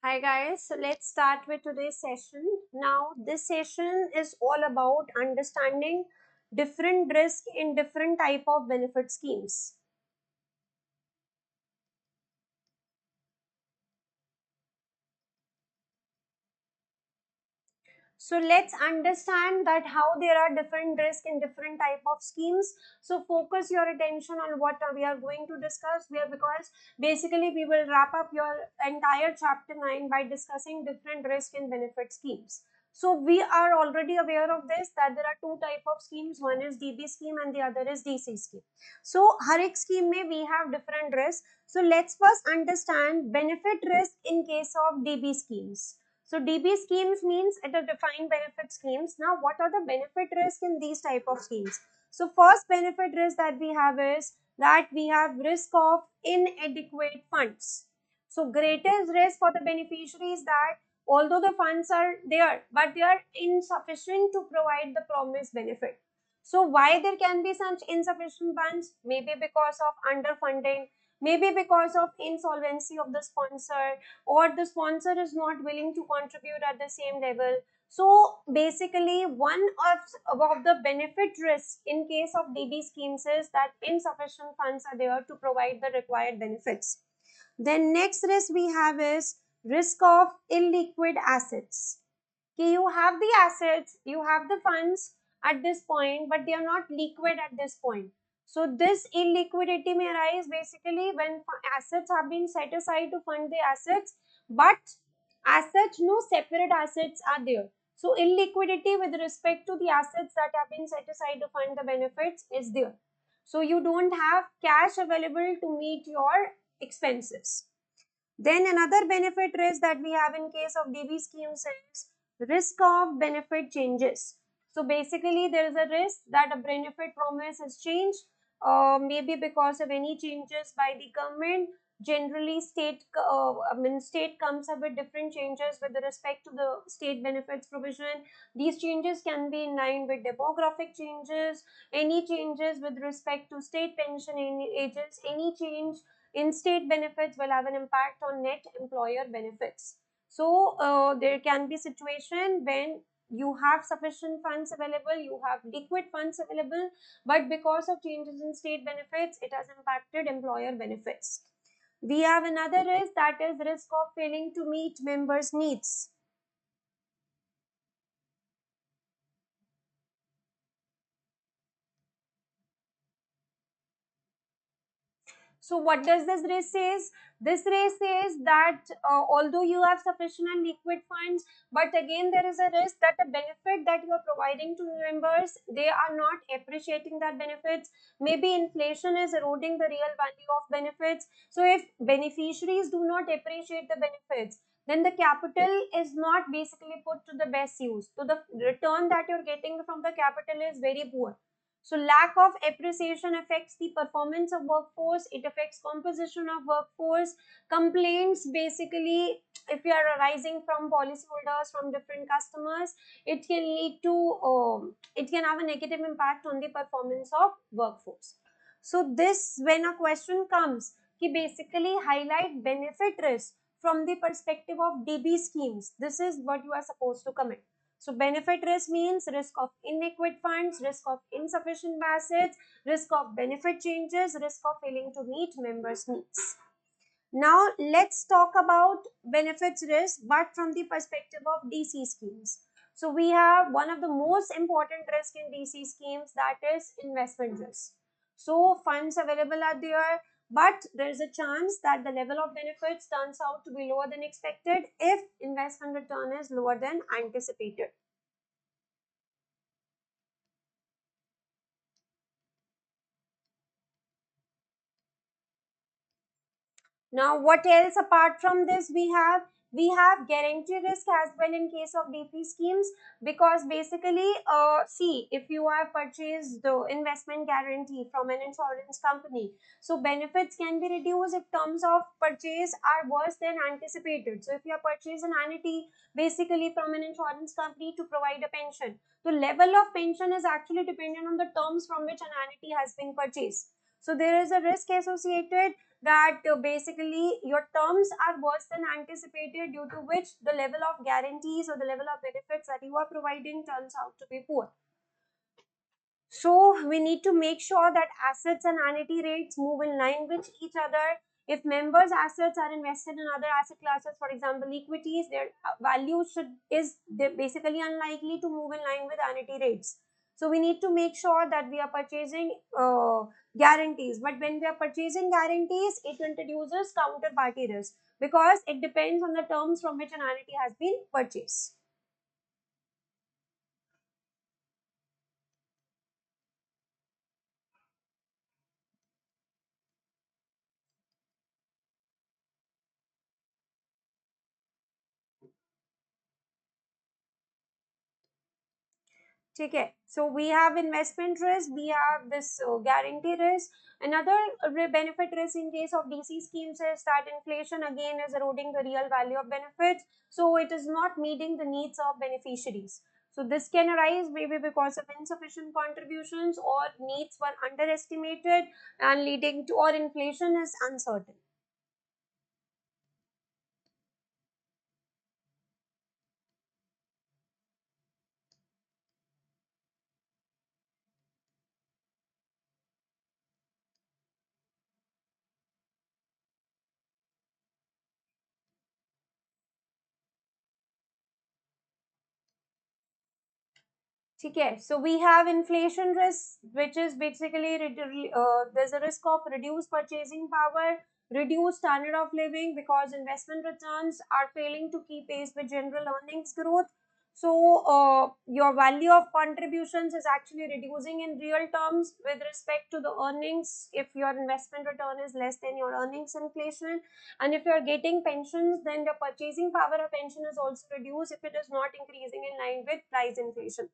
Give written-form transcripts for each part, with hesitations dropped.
Hi guys, so let's start with today's session. Now, this session is all about understanding different risk in different type of benefit schemes. So let's understand that how there are different risk in different type of schemes. So focus your attention on what we are going to discuss here, because basically we will wrap up your entire chapter 9 by discussing different risk in benefit schemes. So we are already aware of this, that there are two type of schemes. One is DB scheme and the other is DC scheme. So har ek scheme mein we have different risks. So let's first understand benefit risk in case of DB schemes. So DB schemes means it is defined benefit schemes. Now, what are the benefit risk in these type of schemes? So first benefit risk that we have is that we have risk of inadequate funds. So greatest risk for the beneficiary is that although the funds are there, but they are insufficient to provide the promised benefit. So why there can be such insufficient funds? Maybe because of underfunding, maybe because of insolvency of the sponsor, or the sponsor is not willing to contribute at the same level. So basically, one of the benefit risks in case of DB schemes is that insufficient funds are there to provide the required benefits. Then next risk we have is risk of illiquid assets. Okay, you have the assets, you have the funds at this point, but they are not liquid at this point. So this illiquidity may arise basically when assets have been set aside to fund the assets, but as such no separate assets are there. So illiquidity with respect to the assets that have been set aside to fund the benefits is there. So you don't have cash available to meet your expenses. Then another benefit risk that we have in case of DB schemes is risk of benefit changes. So basically there is a risk that a benefit promise is changed, maybe because of any changes by the government. Generally state comes up with different changes with respect to the state benefits provision. These changes can be in line with demographic changes, any changes with respect to state pension ages, any change in state benefits will have an impact on net employer benefits. So there can be situation when you have sufficient funds available, you have liquid funds available, but because of changes in state benefits, it has impacted employer benefits. We have another risk, that is risk of failing to meet members' needs. So what does this race says? This race says that although you have sufficient and liquid funds, but again there is a risk that the benefit that you are providing to members, they are not appreciating that benefits. Maybe inflation is eroding the real value of benefits. So if beneficiaries do not appreciate the benefits, then the capital is not basically put to the best use. So the return that you're getting from the capital is very poor. So lack of appreciation affects the performance of workforce, it affects composition of workforce. Complaints basically, if you are arising from policyholders, from different customers, it can lead to, it can have a negative impact on the performance of workforce. So this, when a question comes, he basically highlight benefit risk from the perspective of DB schemes. This is what you are supposed to comment. So benefit risk means risk of inadequate funds, risk of insufficient assets, risk of benefit changes, risk of failing to meet members' needs. Now let's talk about benefits risk, but from the perspective of DC schemes. So we have one of the most important risk in DC schemes, that is investment risk. So funds available are there, but there is a chance that the level of benefits turns out to be lower than expected if investment return is lower than anticipated. Now, what else apart from this we have? We have guarantee risk as well in case of DP schemes, because basically, see, if you have purchased the investment guarantee from an insurance company, so benefits can be reduced if terms of purchase are worse than anticipated. So if you have purchased an annuity basically from an insurance company to provide a pension, the level of pension is actually dependent on the terms from which an annuity has been purchased. So there is a risk associated that basically your terms are worse than anticipated, due to which the level of guarantees or the level of benefits that you are providing turns out to be poor. So we need to make sure that assets and annuity rates move in line with each other. If members' assets are invested in other asset classes, for example, equities, their value they're basically unlikely to move in line with annuity rates. So we need to make sure that we are purchasing guarantees. But when we are purchasing guarantees, it introduces counterparty risk because it depends on the terms from which an annuity has been purchased. Okay, so we have investment risk, we have this guarantee risk. Another benefit risk in case of DC schemes is that inflation again is eroding the real value of benefits, so it is not meeting the needs of beneficiaries. So this can arise maybe because of insufficient contributions or needs were underestimated and leading to, or inflation is uncertain. Okay, so we have inflation risk, which is basically there's a risk of reduced purchasing power, reduced standard of living because investment returns are failing to keep pace with general earnings growth. So your value of contributions is actually reducing in real terms with respect to the earnings if your investment return is less than your earnings inflation. And if you are getting pensions, then the purchasing power of pension is also reduced if it is not increasing in line with price inflation.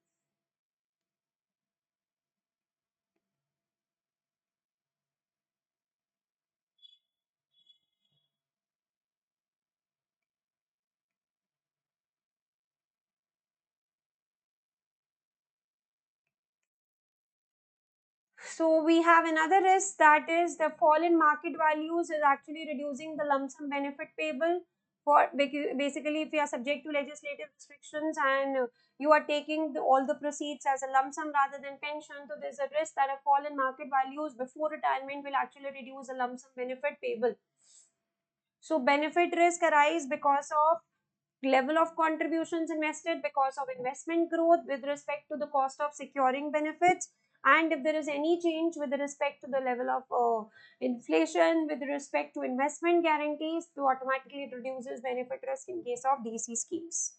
So we have another risk, that is the fall in market values is actually reducing the lump sum benefit payable for basically if you are subject to legislative restrictions and you are taking all the proceeds as a lump sum rather than pension. So there's a risk that a fall in market values before retirement will actually reduce the lump sum benefit payable. So benefit risk arise because of level of contributions invested, because of investment growth with respect to the cost of securing benefits, and if there is any change with respect to the level of inflation with respect to investment guarantees, to automatically reduces benefit risk in case of DC schemes.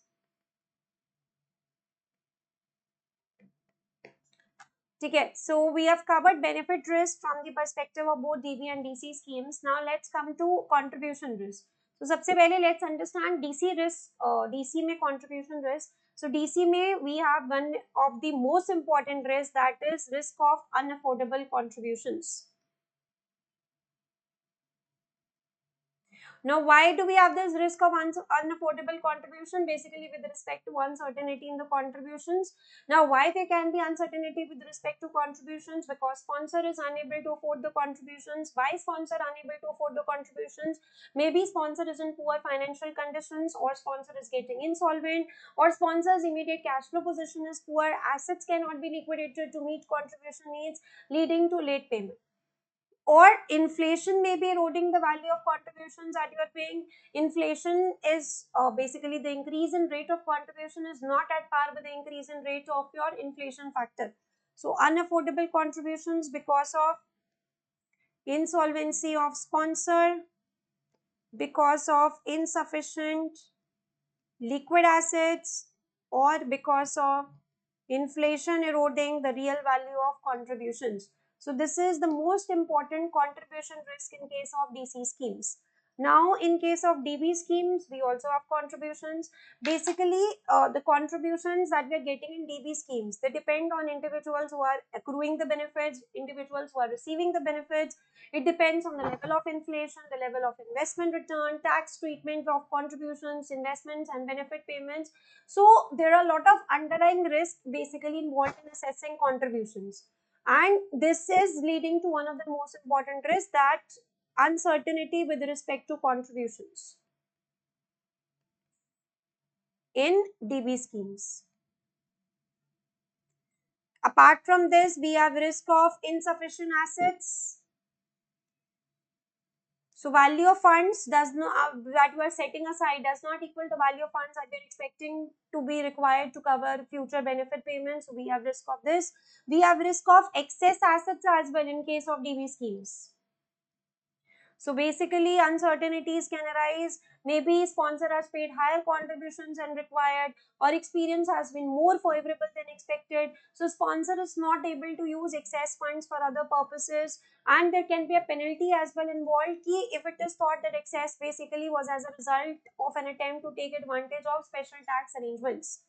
Okay, so we have covered benefit risk from the perspective of both DB and DC schemes. Now let's come to contribution risk. So सबसे पहले let's understand DC risk, DC में contribution risk. So DC में we have one of the most important risk, that is risk of unaffordable contributions. Now, why do we have this risk of unaffordable contribution? Basically, with respect to uncertainty in the contributions. Now, why there can be uncertainty with respect to contributions? Because sponsor is unable to afford the contributions. Why sponsor unable to afford the contributions? Maybe sponsor is in poor financial conditions, or sponsor is getting insolvent, or sponsor's immediate cash flow position is poor. Assets cannot be liquidated to meet contribution needs, leading to late payment, or inflation may be eroding the value of contributions that you are paying. Inflation is basically the increase in rate of contribution is not at par with the increase in rate of your inflation factor. So unaffordable contributions because of insolvency of sponsor, because of insufficient liquid assets, or because of inflation eroding the real value of contributions. So this is the most important contribution risk in case of DC schemes. Now, in case of DB schemes, we also have contributions. Basically, the contributions that we are getting in DB schemes, they depend on individuals who are accruing the benefits, individuals who are receiving the benefits. It depends on the level of inflation, the level of investment return, tax treatment of contributions, investments, and benefit payments. So there are a lot of underlying risk basically involved in assessing contributions. And this is leading to one of the most important risks, that uncertainty with respect to contributions in DB schemes. Apart from this, we have risk of insufficient assets. So value of funds does not that we are setting aside does not equal to value of funds that we are expecting to be required to cover future benefit payments. So we have risk of this. We have risk of excess assets as well in case of DB schemes. So basically, uncertainties can arise. Maybe sponsor has paid higher contributions than required, or experience has been more favorable than expected. So sponsor is not able to use excess funds for other purposes, and there can be a penalty as well involved. If it is thought that excess basically was as a result of an attempt to take advantage of special tax arrangements.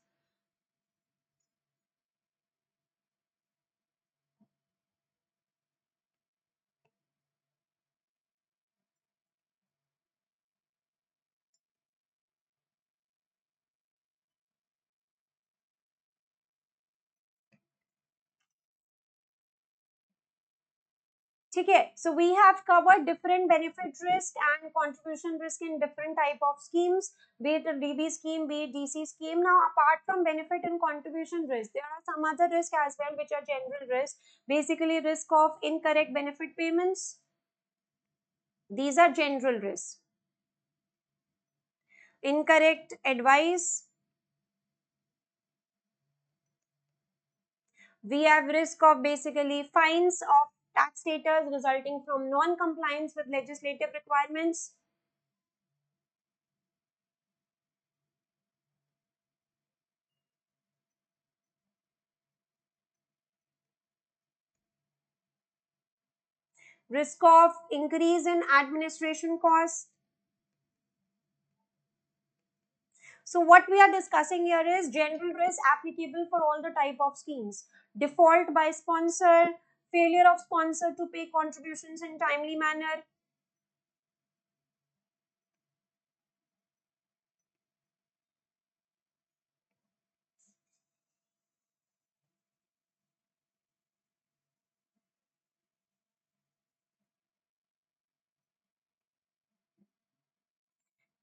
Okay, so we have covered different benefit risk and contribution risk in different type of schemes, be it a DB scheme, be it DC scheme. Now, apart from benefit and contribution risk, there are some other risk as well, which are general risk. Basically, risk of incorrect benefit payments. These are general risks. Incorrect advice. We have risk of basically fines of taxpayers resulting from non-compliance with legislative requirements. Risk of increase in administration costs. So what we are discussing here is general risk applicable for all the type of schemes. Default by sponsor, failure of sponsor to pay contributions in timely manner,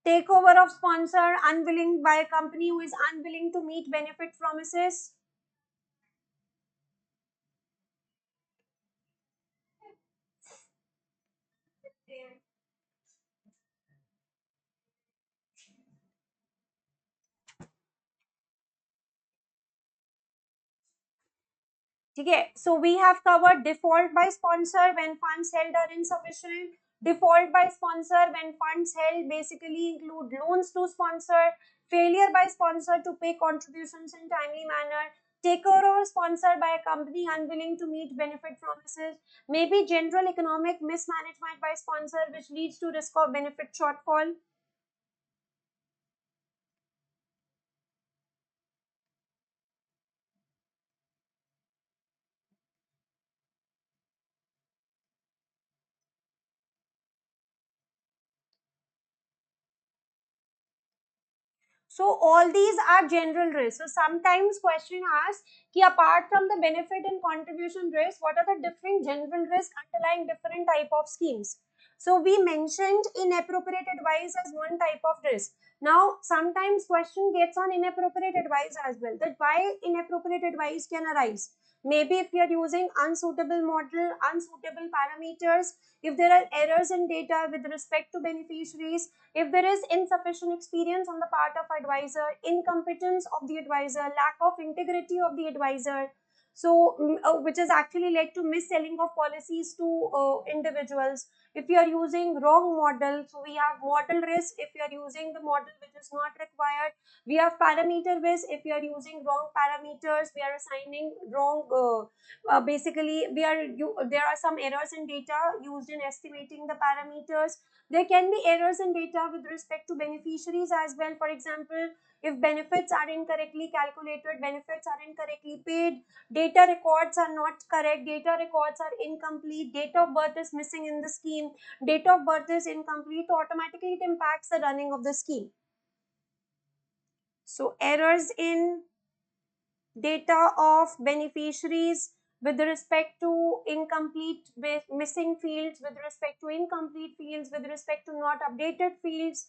takeover of sponsor unwilling by a company who is unwilling to meet benefit promises. Okay, so we have covered default by sponsor when funds held are insufficient. Default by sponsor when funds held basically include loans to sponsor, failure by sponsor to pay contributions in timely manner, takeover sponsored by a company unwilling to meet benefit promises, maybe general economic mismanagement by sponsor which leads to risk of benefit shortfall. So all these are general risks. So sometimes question asks, ki apart from the benefit and contribution risk, what are the different general risks underlying different type of schemes? So we mentioned inappropriate advice as one type of risk. Now sometimes question gets on inappropriate advice as well. That why inappropriate advice can arise? Maybe if you are using unsuitable model, unsuitable parameters, if there are errors in data with respect to beneficiaries, if there is insufficient experience on the part of advisor, incompetence of the advisor, lack of integrity of the advisor, so which has actually led to mis-selling of policies to individuals. If you are using wrong model, so we have model risk if you are using the model which is not required. We have parameter risk if you are using wrong parameters, we are assigning wrong basically there are some errors in data used in estimating the parameters. There can be errors in data with respect to beneficiaries as well. For example, if benefits are incorrectly calculated, benefits are incorrectly paid, data records are not correct, data records are incomplete, date of birth is missing in the scheme, date of birth is incomplete, automatically it impacts the running of the scheme. So errors in data of beneficiaries, with respect to incomplete missing fields, with respect to incomplete fields, with respect to not updated fields.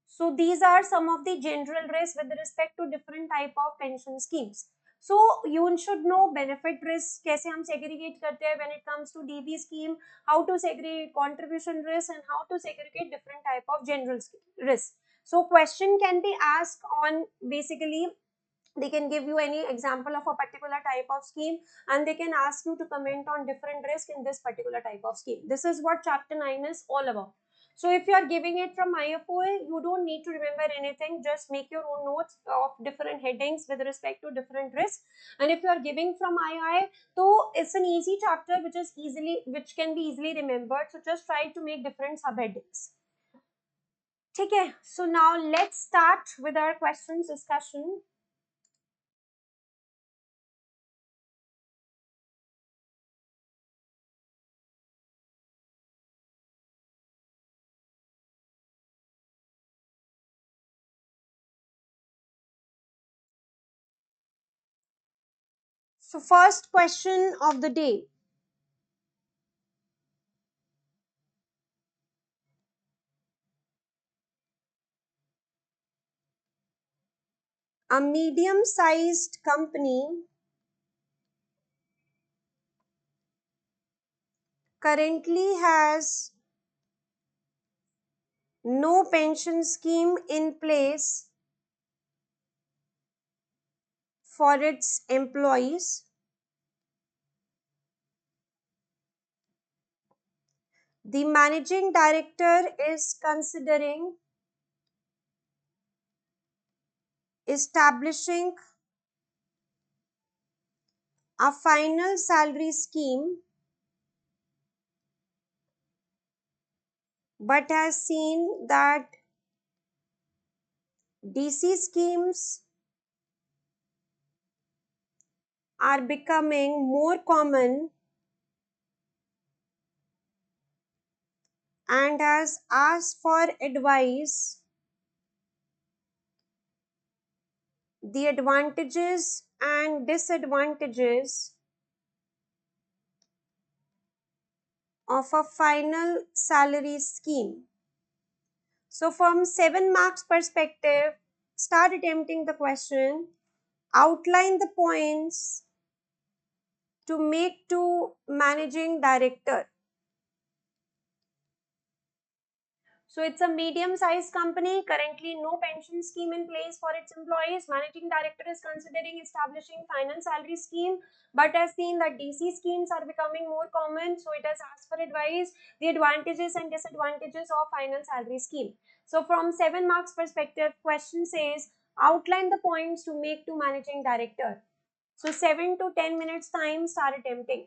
So these are some of the general risks with respect to different type of pension schemes. So you should know benefit risk, कैसे हम segregate करते हैं when it comes to DB scheme, how to segregate contribution risk and how to segregate different type of general risk. So question can be asked on basically they can give you any example of a particular type of scheme and they can ask you to comment on different risk in this particular type of scheme. This is what chapter 9 is all about. So if you are giving it from IFOA, you don't need to remember anything, just make your own notes of different headings with respect to different risks. And if you are giving from II, so it's an easy chapter which can be easily remembered, so just try to make different subheadings. Okay, so now let's start with our questions discussion. So first question of the day. A medium-sized company currently has no pension scheme in place for its employees. The managing director is considering establishing a final salary scheme but has seen that DC schemes are becoming more common and has asked for advice, the advantages and disadvantages of a final salary scheme. So from 7 marks perspective, start attempting the question, outline the points to make to managing director. So it's a medium-sized company, currently no pension scheme in place for its employees. Managing director is considering establishing final salary scheme, but has seen that DC schemes are becoming more common, so it has asked for advice, the advantages and disadvantages of final salary scheme. So from 7 marks perspective, question says, outline the points to make to managing director. So 7 to 10 minutes time, start attempting.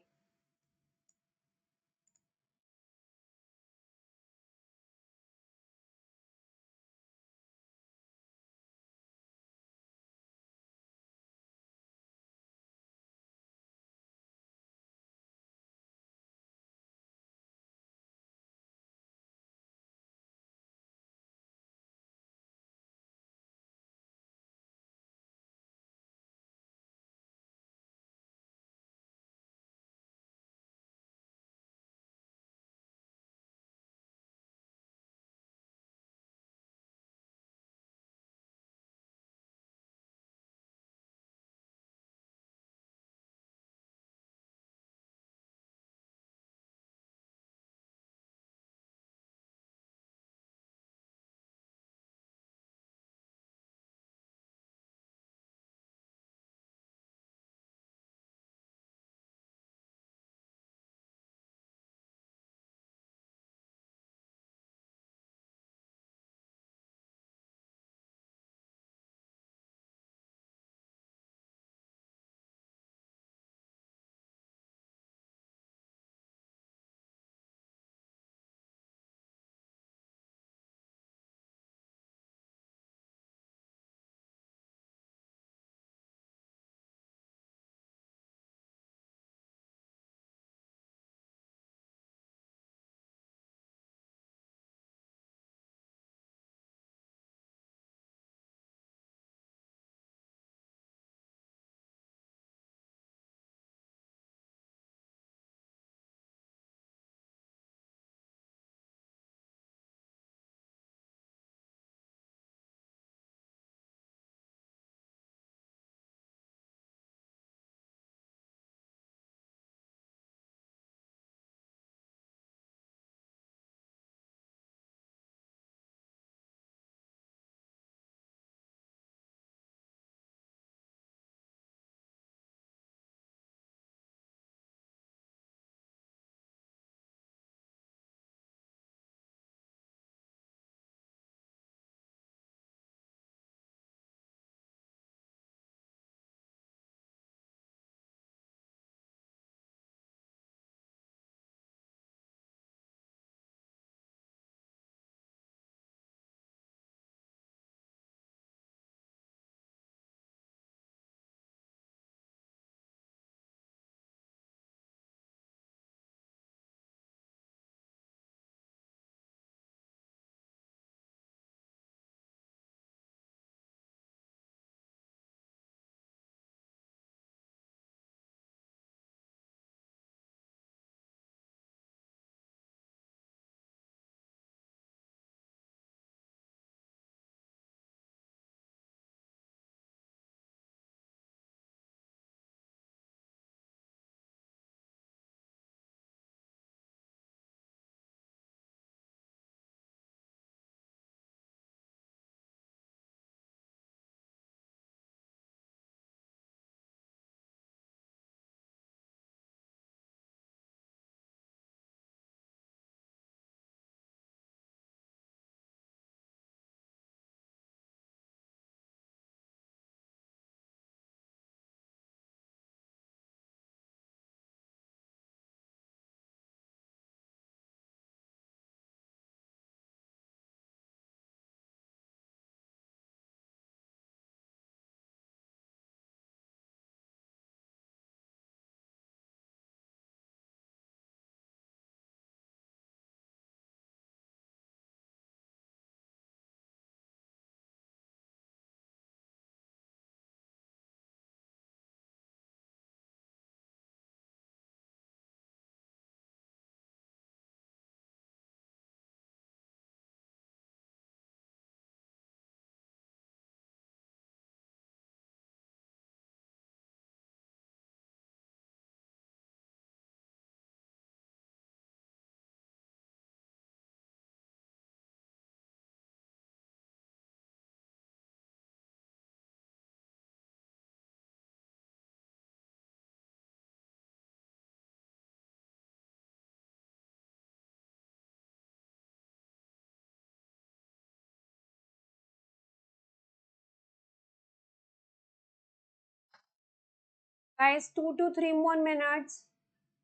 Guys, 2 to 3 more minutes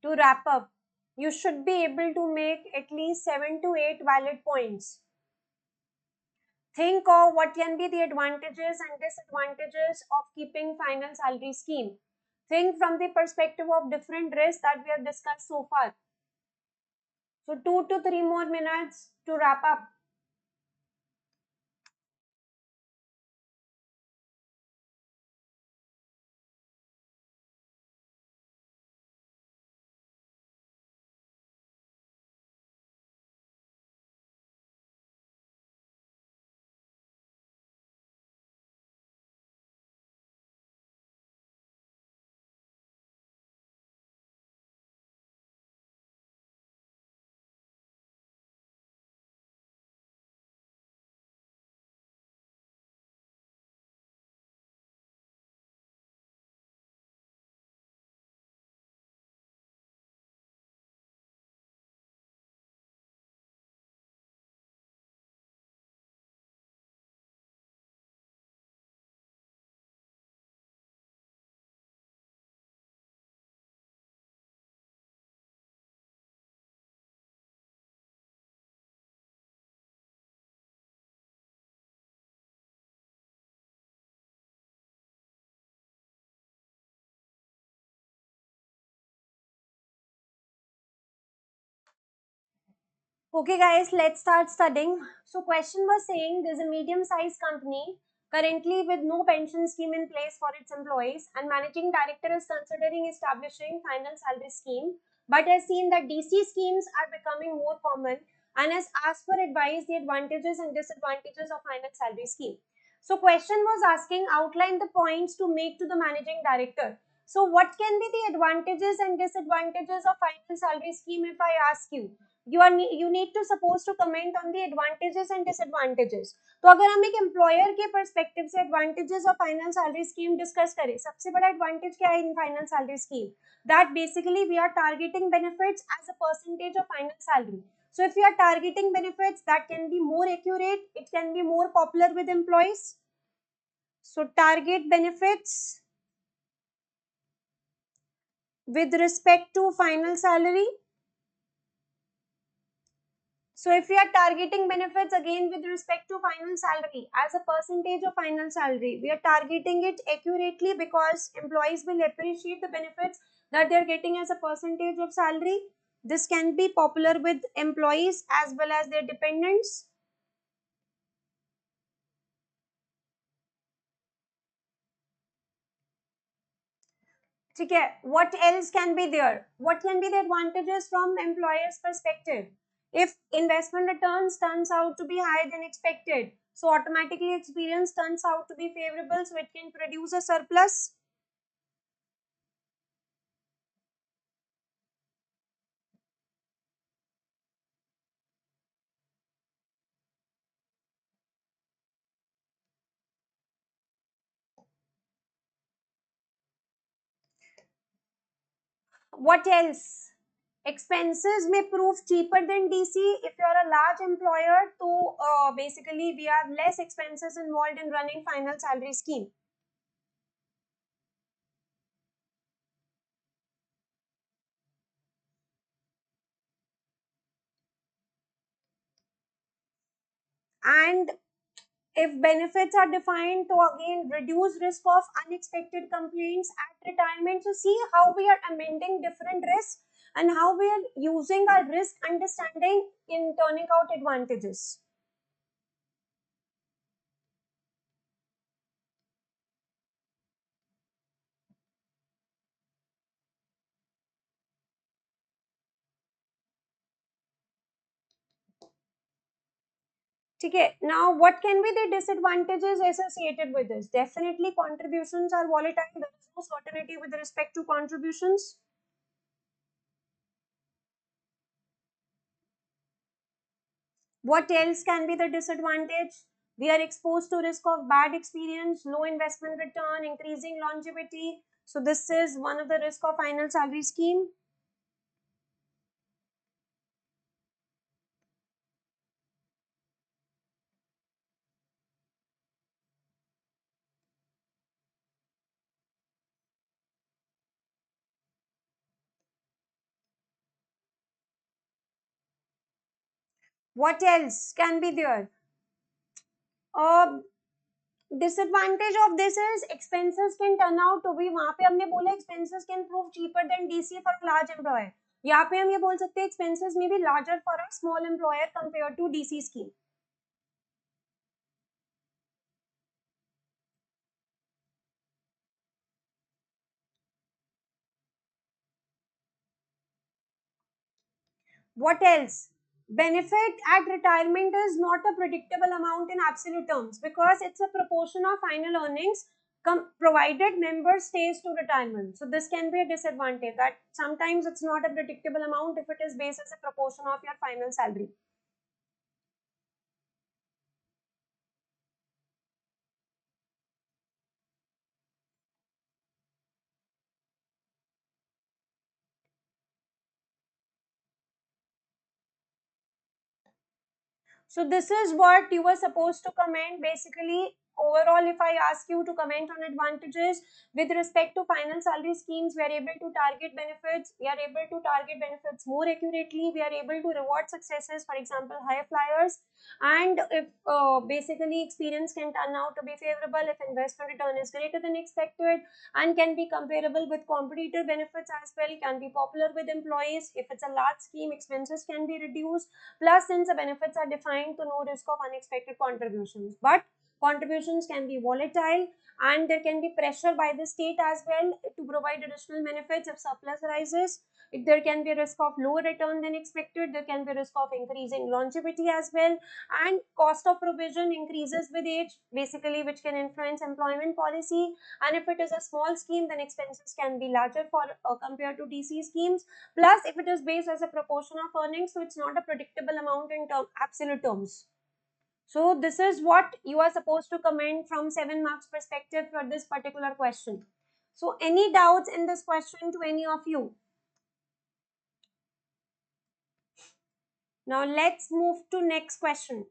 to wrap up. You should be able to make at least 7 to 8 valid points. Think of what can be the advantages and disadvantages of keeping final salary scheme. Think from the perspective of different risks that we have discussed so far. So 2 to 3 more minutes to wrap up. Okay, guys, let's start studying. So, question was saying there's a medium-sized company currently with no pension scheme in place for its employees, and managing director is considering establishing final salary scheme, but has seen that DC schemes are becoming more common and has asked for advice the advantages and disadvantages of final salary scheme. So, question was asking outline the points to make to the managing director. So, what can be the advantages and disadvantages of final salary scheme if I ask you? You need to suppose to comment on the advantages and disadvantages. तो अगर हम एक employer के perspective से advantages of final salary scheme discuss करें, सबसे बड़ा advantage क्या है in final salary scheme? That basically we are targeting benefits as a percentage of final salary. So if you are targeting benefits, that can be more accurate, it can be more popular with employees. So target benefits with respect to final salary. So if we are targeting benefits again with respect to final salary as a percentage of final salary, we are targeting it accurately because employees will appreciate the benefits that they are getting as a percentage of salary. This can be popular with employees as well as their dependents. Okay, what else can be there? What can be the advantages from employer's perspective? If investment returns turns out to be higher than expected, so automatically experience turns out to be favorable, so it can produce a surplus. What else? Expenses may prove cheaper than DC if you are a large employer. So basically, we have less expenses involved in running final salary scheme. And if benefits are defined to again reduce risk of unexpected complaints at retirement, so see how we are amending different risks and how we are using our risk understanding in turning out advantages. Okay, now what can be the disadvantages associated with this? Definitely contributions are volatile. There is no certainty with respect to contributions. What else can be the disadvantage? We are exposed to risk of bad experience, low investment return, increasing longevity. So this is one of the risk of final salary scheme. What else can be there? uh, Disadvantage of this is expenses can turn out to be, वहां पे हमने बोला expenses can prove cheaper than DC for large employer. यहाँ पे हम ये बोल सकते हैं expenses may be larger for a small employer compared to DC scheme. What else? Benefit at retirement is not a predictable amount in absolute terms because it's a proportion of final earnings provided member stays to retirement. So this can be a disadvantage that sometimes it's not a predictable amount if it is based as a proportion of your final salary. So this is what you were supposed to comment. Basically, overall, if I ask you to comment on advantages with respect to final salary schemes, we are able to target benefits. We are able to target benefits more accurately. We are able to reward successes, for example, high flyers. And if basically experience can turn out to be favorable if investment return is greater than expected and can be comparable with competitor benefits as well, can be popular with employees. If it's a large scheme, expenses can be reduced. Plus, since the benefits are defined to no risk of unexpected contributions, but contributions can be volatile and there can be pressure by the state as well to provide additional benefits if surplus rises. If there can be a risk of lower return than expected, there can be a risk of increasing longevity as well, and cost of provision increases with age, basically, which can influence employment policy. And if it is a small scheme, then expenses can be larger for compared to DC schemes. Plus, if it is based as a proportion of earnings, so it's not a predictable amount in absolute terms. So this is what you are supposed to comment from 7 marks perspective for this particular question. So any doubts in this question to any of you? Now let's move to next question.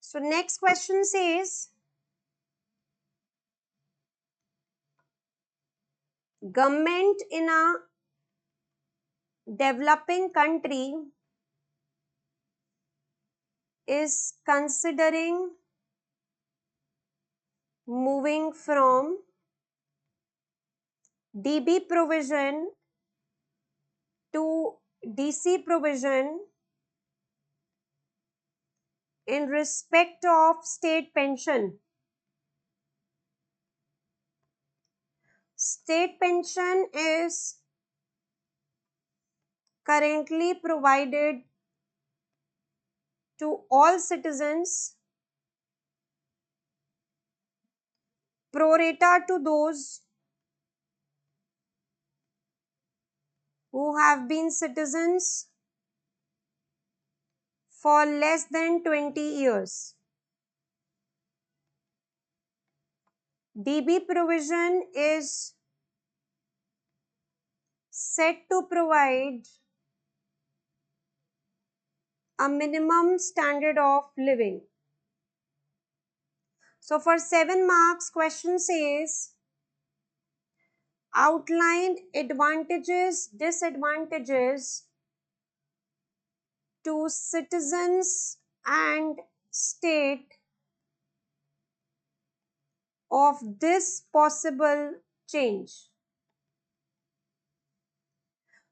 So next question says, government in a developing country is considering moving from DB provision to DC provision in respect of state pension. State pension is currently provided to all citizens pro rata to those who have been citizens for less than 20 years. DB provision is set to provide a minimum standard of living. So for 7 marks, question says, outline advantages, disadvantages to citizens and state of this possible change.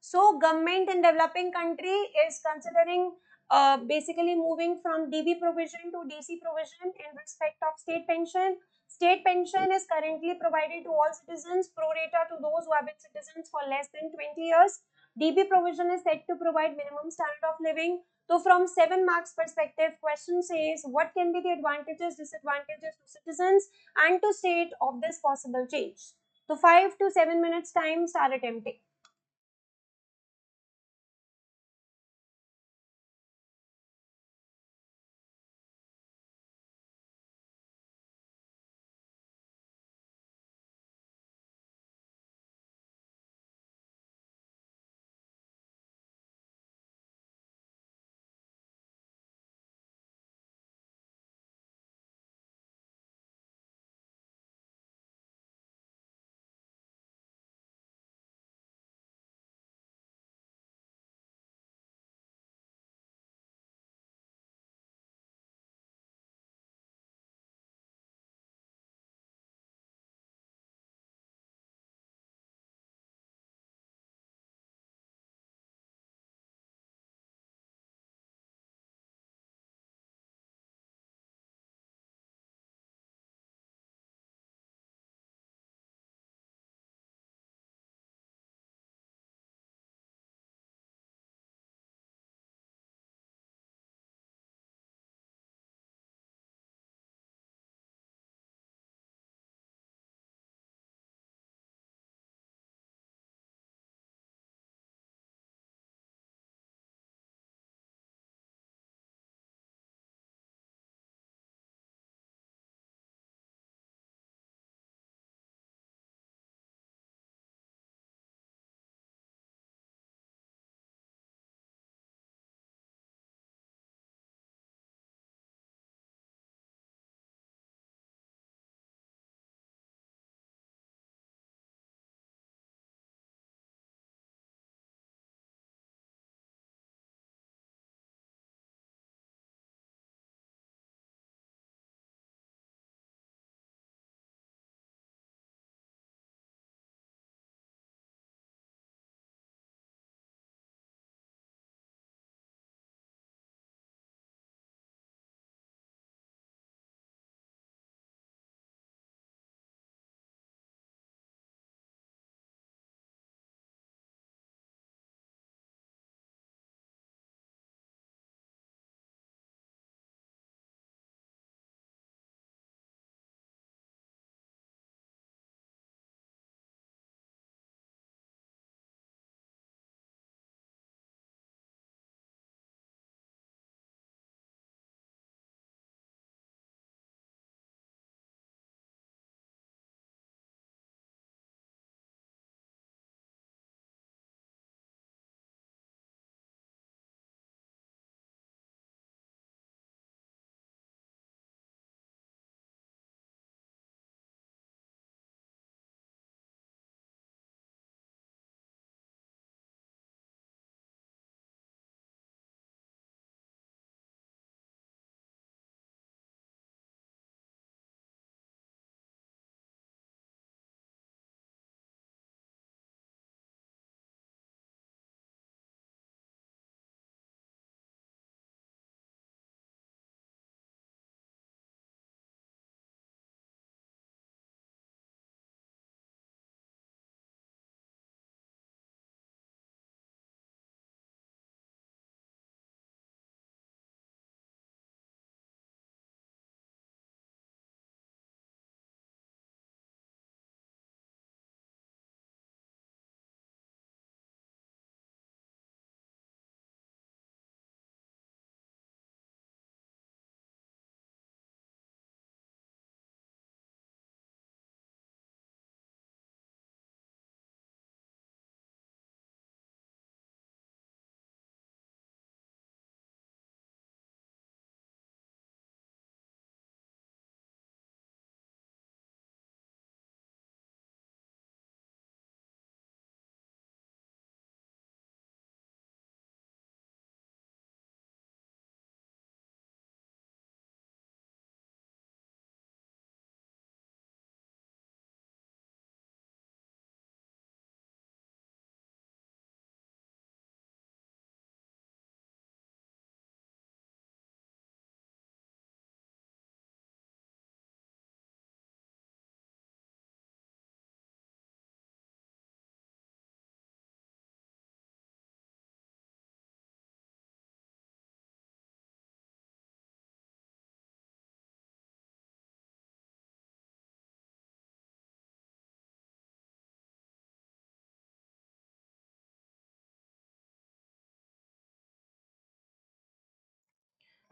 So government in developing country is considering basically moving from DB provision to DC provision in respect of state pension. State pension is currently provided to all citizens pro rata to those who have been citizens for less than 20 years. DB provision is set to provide minimum standard of living. So from 7 marks perspective, question says what can be the advantages, disadvantages to citizens and to state of this possible change. So 5 to 7 minutes time, start attempting.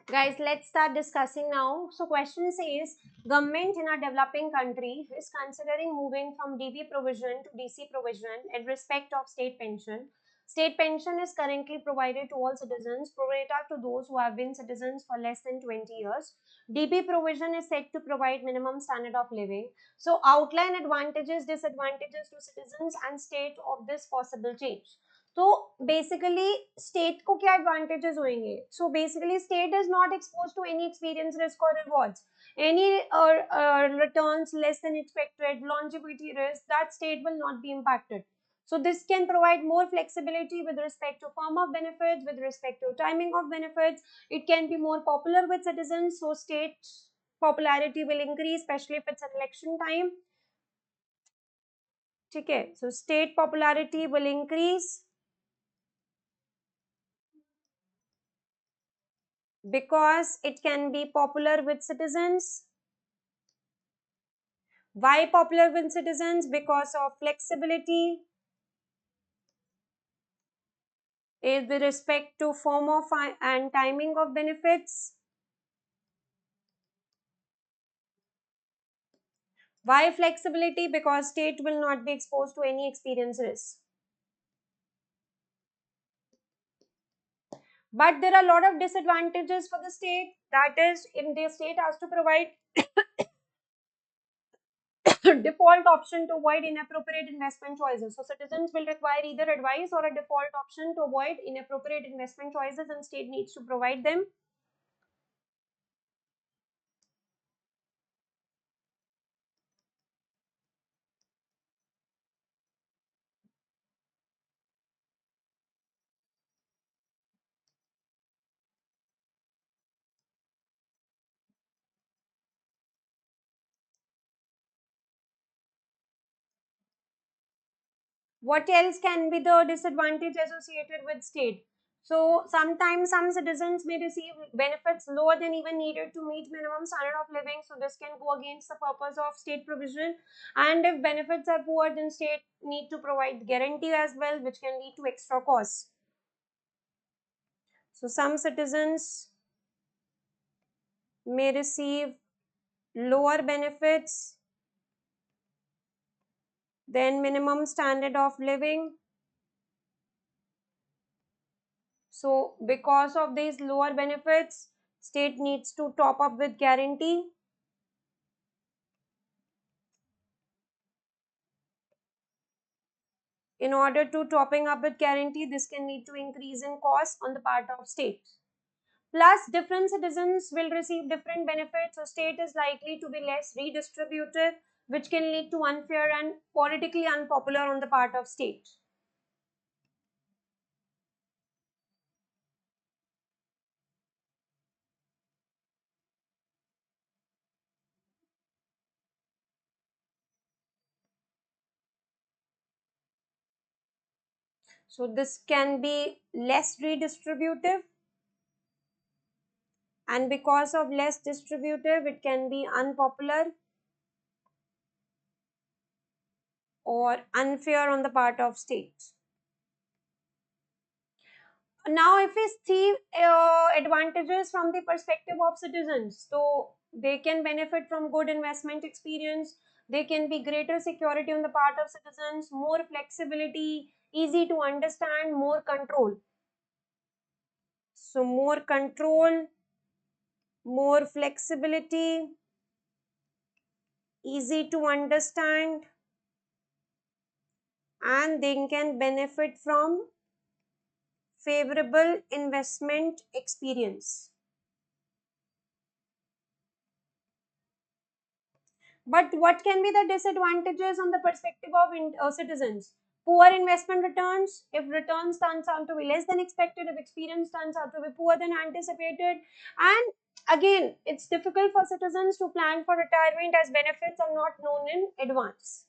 Guys, let's start discussing now. So question says, government in a developing country is considering moving from DB provision to DC provision in respect of state pension. State pension is currently provided to all citizens, pro rata to those who have been citizens for less than 20 years. DB provision is set to provide minimum standard of living. So outline advantages, disadvantages to citizens and state of this possible change. तो basically state को क्या advantages होंगे? So basically state is not expose to any experience risk और rewards, any returns less than expected, longevity risk, that state will not be impacted. So this can provide more flexibility with respect to form of benefits, with respect to timing of benefits. It can be more popular with citizens, so state popularity will increase, especially if it's an election time. ठीक है, so state popularity will increase because it can be popular with citizens. Why popular with citizens? Because of flexibility with respect to form of and timing of benefits. Why flexibility? Because state will not be exposed to any experience risk. But there are a lot of disadvantages for the state. That is, if the state has to provide default option to avoid inappropriate investment choices. So citizens will require either advice or a default option to avoid inappropriate investment choices, and state needs to provide them. What else can be the disadvantage associated with state? So sometimes some citizens may receive benefits lower than even needed to meet minimum standard of living. So this can go against the purpose of state provision. And if benefits are poor, then state need to provide guarantee as well, which can lead to extra costs. So some citizens may receive lower benefits than minimum standard of living. So because of these lower benefits, state needs to top up with guarantee. In order to topping up with guarantee, this can lead to increase in cost on the part of state. Plus, different citizens will receive different benefits, so state is likely to be less redistributive, which can lead to unfair and politically unpopular on the part of state. So this can be less redistributive, and because of less distributive, it can be unpopular or unfair on the part of state. Now, if we see advantages from the perspective of citizens, so they can benefit from good investment experience, they can be greater security on the part of citizens, more flexibility, easy to understand, more control. So more control, more flexibility, easy to understand, and they can benefit from favorable investment experience. But what can be the disadvantages on the perspective of citizens? Poor investment returns, if returns turns out to be less than expected, if experience turns out to be poor than anticipated, and again, it's difficult for citizens to plan for retirement as benefits are not known in advance.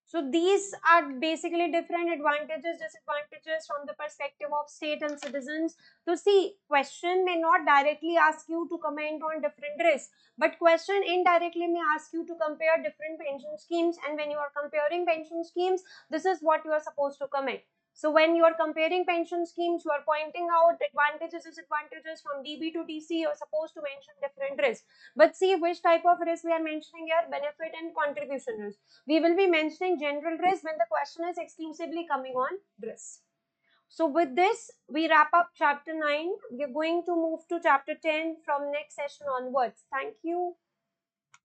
So these are basically different advantages, disadvantages from the perspective of state and citizens. To see, question may not directly ask you to comment on different risks, but question indirectly may ask you to compare different pension schemes. And when you are comparing pension schemes, this is what you are supposed to comment. So when you are comparing pension schemes, you are pointing out advantages, disadvantages from DB to DC. You are supposed to mention different risks. But see which type of risk we are mentioning here: benefit and contribution risk. We will be mentioning general risk when the question is exclusively coming on risk. So with this, we wrap up chapter 9. We are going to move to chapter 10 from next session onwards. Thank you.